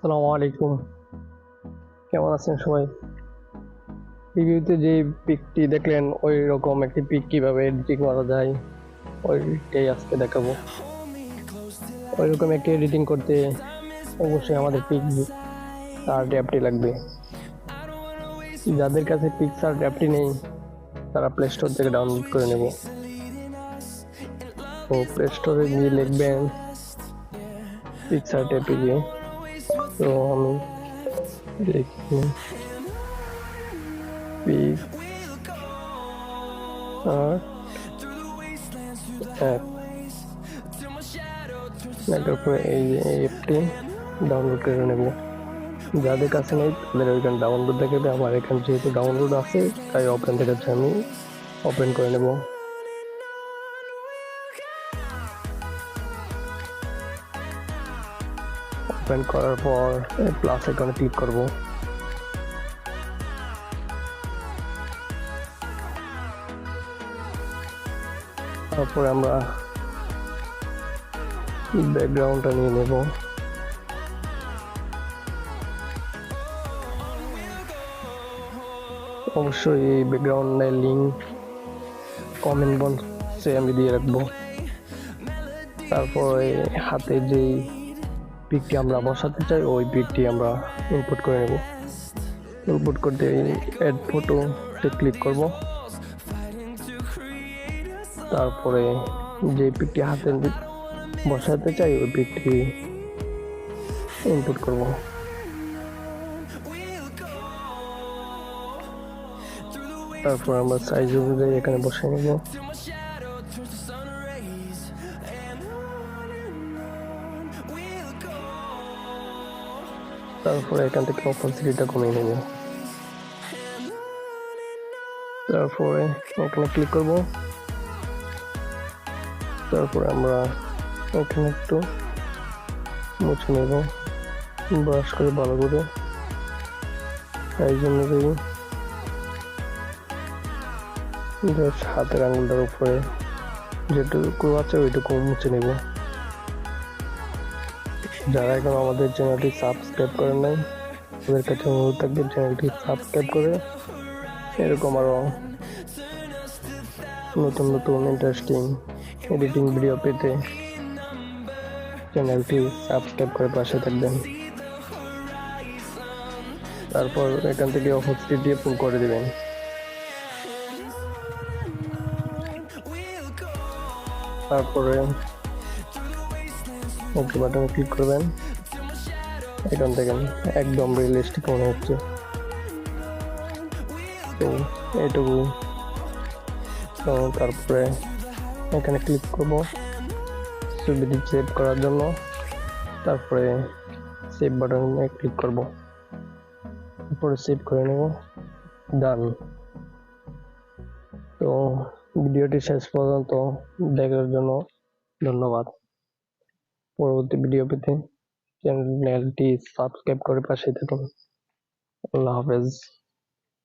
আসসালামু আলাইকুম। কেমন আছেন সবাই? রিভিউতে যে পিকটি দেখলেন ওই রকম একটি পিক কিভাবে এডিটিং করা যায় ওইটাই আজকে দেখাবো। ওই রকম একটি এডিটিং করতে অবশ্যই আমাদের পিকসার্ট অ্যাপটি লাগবে। যাদের কাছে পিকসার্ট অ্যাপটি নেই তারা প্লে স্টোর থেকে ডাউনলোড করে নেব। তো প্লে স্টোরে গিয়ে লিখবেন পিকসার্ট অ্যাপে গিয়ে। তো আমি লিখি পিকসার্ট অ্যাপ, লেখার পরে এই যে অ্যাপটি ডাউনলোড করে নেব। যাদের কাছে নেই তাদের ওইখানে ডাউনলোড দেখাবে, আমার এখানে যেহেতু ডাউনলোড আছে তাই ওপেন দেখাচ্ছে, আমি ওপেন করে নেব। ওপেন করার পর প্লাস আইকনে ক্লিক করব। তারপরে আমরা ব্যাকগ্রাউন্ডটা নিয়ে নেব। অবশ্যই এই ব্যাকগ্রাউন্ডের লিঙ্ক কমেন্ট বক্সে আমি দিয়ে রাখবো। তারপরে হাতে যেই পিকটি আমরা বসাতে চাই ওই পিকটি আমরা ইনপুট করে নেব। ইনপুট করতে অ্যাড ফটোতে ক্লিক করব। তারপরে যে পিকটি হাতে বসাতে চাই ওই পিকটি ইনপুট করব। তারপর আমরা সাইজ অনুযায়ী এখানে বসিয়ে নেব। তারপরে এখান থেকে অপেন্সিটিটা কমিয়ে নেব। তারপরে এখানে ক্লিক করব। তারপরে আমরা এখানে একটু মুছে নেব ব্রাশ করে ভালো করে সাইজ অনুযায়ী। জাস্ট হাতের আঙুলটার উপরে যেটুকু আছে ওইটুকু মুছে নেব। যারা এখন আমাদের চ্যানেলটি সাবস্ক্রাইব করেন নাই তাদের কাছে অনুরোধ থাকবে চ্যানেলটি সাবস্ক্রাইব করে এরকম আরো নতুন নতুন ইন্টারেস্টিং এডিটিং ভিডিও পেতে চ্যানেলটি সাবস্ক্রাইব করে পাশে থাকবেন। তারপর এখান থেকে অপশনটি দিয়ে পুল করে দিবেন। তারপরে ওকে বাটনে ক্লিক করবেন। এখান থেকে একদম রিয়েলিস্টিক মনে হচ্ছে, তো এইটুকু। তো তারপরে এখানে ক্লিক করব ছবিটি সেভ করার জন্য। তারপরে সেভ বাটনে ক্লিক করব, তারপরে সেভ করে নেব। ডান। তো ভিডিওটি শেষ পর্যন্ত দেখার জন্য ধন্যবাদ। পরবর্তী ভিডিও পেতে চ্যানেলটি সাবস্ক্রাইব করে পাশে থাকুন। আল্লাহ হাফেজ।